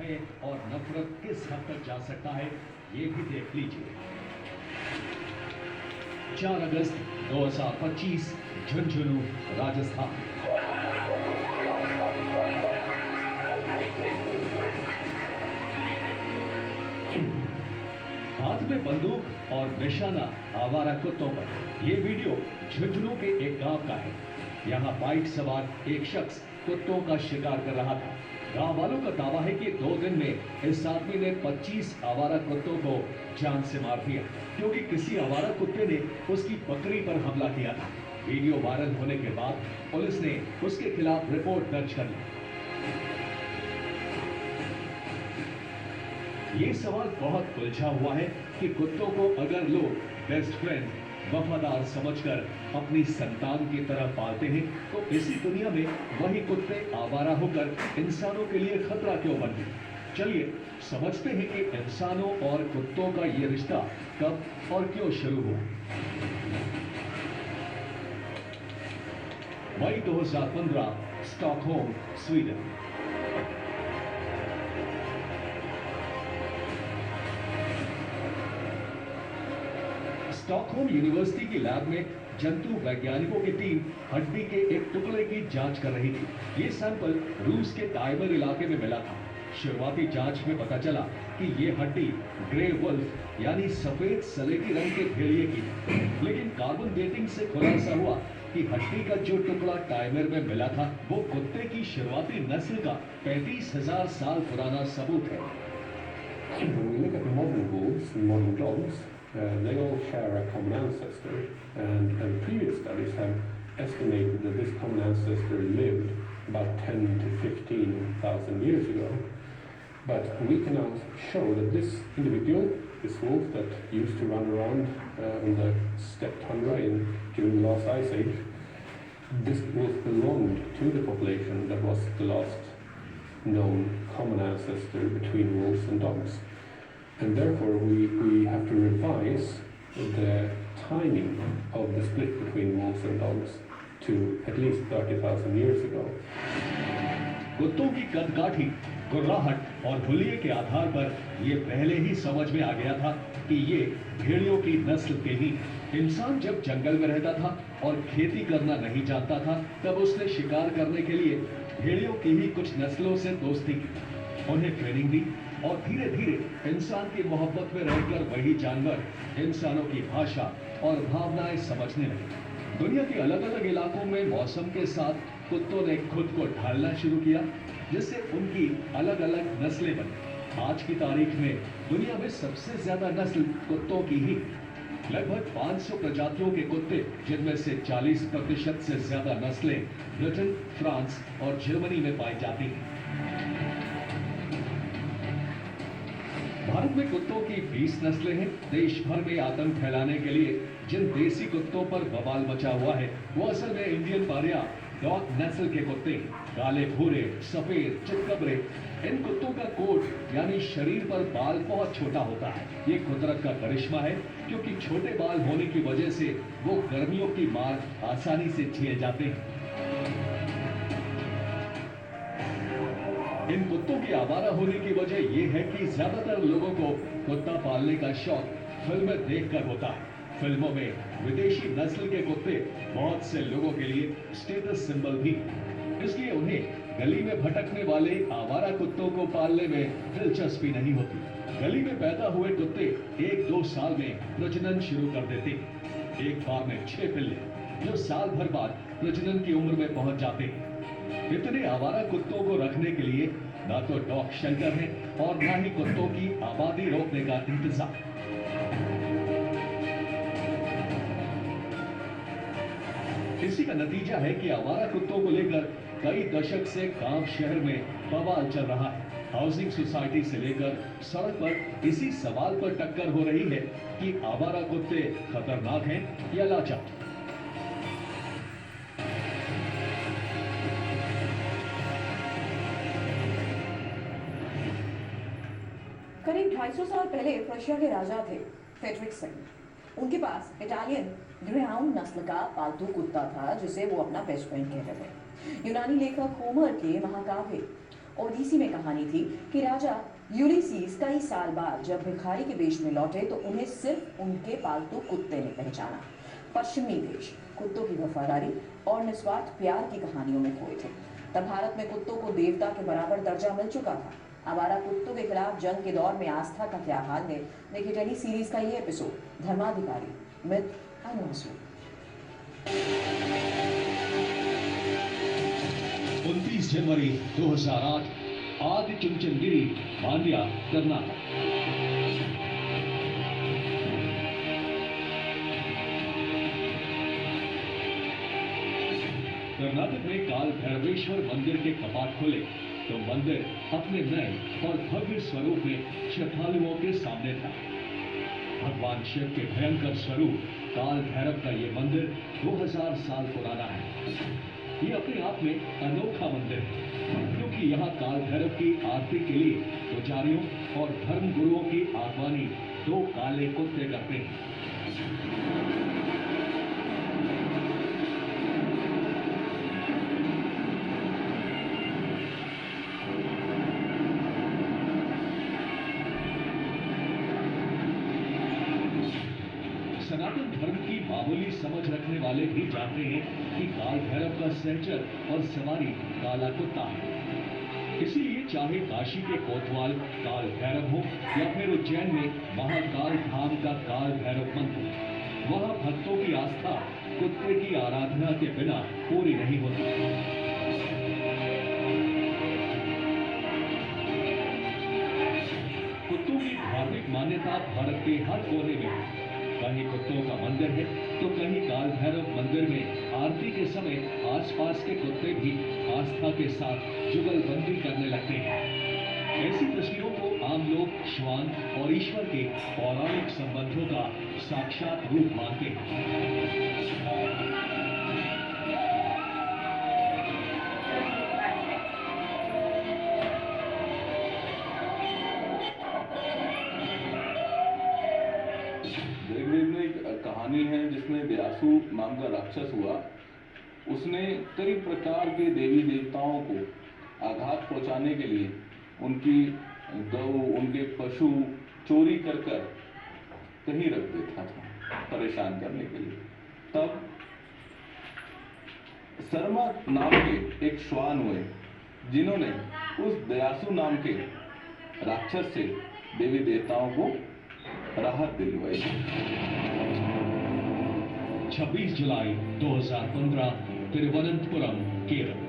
है और नफरत किस हद तक जा सकता है, ये भी देख लीजिए। 4 अगस्त 2025, झुंझुनू, राजस्थान। हाथ में बंदूक और निशाना आवारा कुत्तों पर। ये वीडियो झुंझुनू के एक गांव का है। यहाँ बाइक सवार एक शख्स कुत्तों का शिकार कर रहा था। गांव वालों का दावा है कि 2 दिन में इस आदमी ने 25 आवारा कुत्तों को जान से मार दिया, क्योंकि किसी आवारा कुत्ते ने उसकी बकरी पर हमला किया था। वीडियो वायरल होने के बाद पुलिस ने उसके खिलाफ रिपोर्ट दर्ज कर ली। ये सवाल बहुत उलझा हुआ है कि कुत्तों को अगर लोग बेस्ट फ्रेंड, वफादार समझकर अपनी संतान की तरह पालते हैं, तो इसी दुनिया में वही कुत्ते आवारा होकर इंसानों के लिए खतरा क्यों बन गए। चलिए समझते हैं कि इंसानों और कुत्तों का ये रिश्ता कब और क्यों शुरू हुआ। मई 2015, स्टॉकहोम, स्वीडन। स्टॉकहोम यूनिवर्सिटी की लैब में जंतु वैज्ञानिकों की टीम हड्डी के एक टुकड़े की जांच कर रही थी। ये सैंपल रूस के टाइबर इलाके में मिला था। शुरुआती जांच में पता चला कि ये हड्डी ग्रे वुल्फ यानी सफेद सलेटी रंग के भेड़िए की थी। लेकिन कार्बन डेटिंग से खुलासा हुआ कि हड्डी का जो टुकड़ा टाइबर में मिला था, वो कुत्ते की शुरुआती नस्ल का 35,000 साल पुराना सबूत है। When we look at modern wolves and modern dogs, they all share a common ancestor, and previous studies have estimated that this common ancestor lived about 10 to 15,000 years ago. But we can now show that this individual, this wolf that used to run around in the steppe tundra during the last ice age, this wolf belonged to the population that was the last known common ancestor between wolves and dogs. And therefore we have to revise the timing of the split between wolves and dogs to at least 30,000 years ago. कुत्तों की कदकाठी, गुर्राहट और हुलिये के आधार पर ये पहले ही समझ में आ गया था कि ये भेड़ियों की नस्ल के ही। इंसान जब जंगल में रहता था और खेती करना नहीं जानता था, तब उसने शिकार करने के लिए भेड़ियों की ही कुछ नस्लों से दोस्ती की, उन्हें ट्रेनिंग दी और धीरे धीरे इंसान की मोहब्बत में रहकर वही जानवर इंसानों की भाषा और भावनाएं समझने लगे। दुनिया के अलग अलग इलाकों में मौसम के साथ कुत्तों ने खुद को ढालना शुरू किया, जिससे उनकी अलग अलग नस्लें बनी। आज की तारीख में दुनिया में सबसे ज्यादा नस्ल कुत्तों की ही, लगभग 500 प्रजातियों के कुत्ते, जिनमें से 40% से ज्यादा नस्लें ब्रिटेन, फ्रांस और जर्मनी में पाई जाती हैं। भारत में कुत्तों की 20 नस्लें हैं। देश भर में आतंक फैलाने के लिए जिन देसी कुत्तों पर बवाल मचा हुआ है, वो असल में इंडियन पारिया डॉग नस्ल के कुत्ते, काले भूरे, सफेद, चितकबरे। इन कुत्तों का कोट यानी शरीर पर बाल बहुत छोटा होता है। ये कुदरत का करिश्मा है, क्योंकि छोटे बाल होने की वजह से वो गर्मियों की मार आसानी से झेल जाते हैं। इन कुत्तों के आवारा होने की वजह यह है कि ज्यादातर लोगों को कुत्ता पालने का शौक फिल्में देखकर होता है। फिल्मों में विदेशी नस्ल के कुत्ते बहुत से लोगों के लिए स्टेटस सिंबल भी, इसलिए उन्हें गली में भटकने वाले आवारा कुत्तों को पालने में दिलचस्पी नहीं होती। गली में पैदा हुए कुत्ते 1-2 साल में प्रजनन शुरू कर देते हैं। एक बार में 6 पिल्ले, जो साल भर बाद प्रजनन की उम्र में पहुंच जाते हैं। इतने आवारा कुत्तों को रखने के लिए ना तो डॉग शेल्टर है और ना ही कुत्तों की आबादी रोकने का इंतजाम। इसी का नतीजा है कि आवारा कुत्तों को लेकर कई दशक से गांव शहर में बवाल चल रहा है। हाउसिंग सोसाइटी से लेकर सड़क पर इसी सवाल पर टक्कर हो रही है कि आवारा कुत्ते खतरनाक हैं या लाचार। करीब 250 साल पहले प्रशिया के राजा थे फ्रेडरिक सेकंड। उनके पास इटालियन ग्रेहाउंड नस्ल का पालतू कुत्ता था, जिसे वो अपना बेस्ट फ्रेंड कहते थे। यूनानी लेखक होमर के महाकाव्य ओडिसी में कहानी थी कि राजा यूलिसीज कई साल बाद जब भिखारी के वेश में लौटे तो उन्हें सिर्फ उनके पालतू कुत्ते ने पहचाना। पश्चिमी देश कुत्तों की वफादारी और निस्वार्थ प्यार की कहानियों में खोए थे। तब भारत में कुत्तों को देवता के बराबर दर्जा मिल चुका था। आवारा कुत्तों के खिलाफ जंग के दौर में आस्था का क्या हाल है, देखिए टेली सीरीज का ये एपिसोड धर्माधिकारी मिथ एंड मासूम। 29 जनवरी 2008 आदि चुंचनगिरी, मांड्या, कर्नाटक। कर्नाटक में काल भैरवेश्वर मंदिर के कपाट खुले तो मंदिर अपने नए और भव्य स्वरूप में श्रद्धालुओं के सामने था। भगवान शिव के भयंकर स्वरूप काल भैरव का ये मंदिर 2000 साल पुराना है। ये अपने आप में अनोखा मंदिर है क्योंकि यहाँ काल भैरव की आरती के लिए पुजारियों और धर्म गुरुओं की आगवानी 2 काले कुत्ते करते हैं। सनातन धर्म की मामूली समझ रखने वाले भी जानते हैं कि काल भैरव का सहचर और सवारी काला कुत्ता है। इसीलिए चाहे काशी के कोतवाल काल भैरव हो या फिर उज्जैन में महाकाल धाम का काल भैरव मंदिर, वहां भक्तों की आस्था कुत्ते की आराधना के बिना पूरी नहीं होती। कुत्तों की धार्मिक मान्यता भारत के हर कोने में है। कहीं कुत्तों का मंदिर है तो कहीं काल भैरव मंदिर में आरती के समय आसपास के कुत्ते भी आस्था के साथ जुगलबंदी करने लगते हैं। ऐसी तस्वीरों को आम लोग श्वान और ईश्वर के पौराणिक संबंधों का साक्षात रूप मानते हैं। कहानी है जिसमें दयासु नाम का राक्षस हुआ। उसने कई प्रकार के देवी देवताओं को आघात पहुंचाने के लिए उनकी गौ, उनके पशु चोरी कर कहीं रख देता था परेशान करने के लिए। तब शर्मा नाम के एक श्वान हुए जिन्होंने उस दयासु नाम के राक्षस से देवी देवताओं को राहत दिलवाई। 26 जुलाई 2015 तिरुवनंतपुरम, केरल।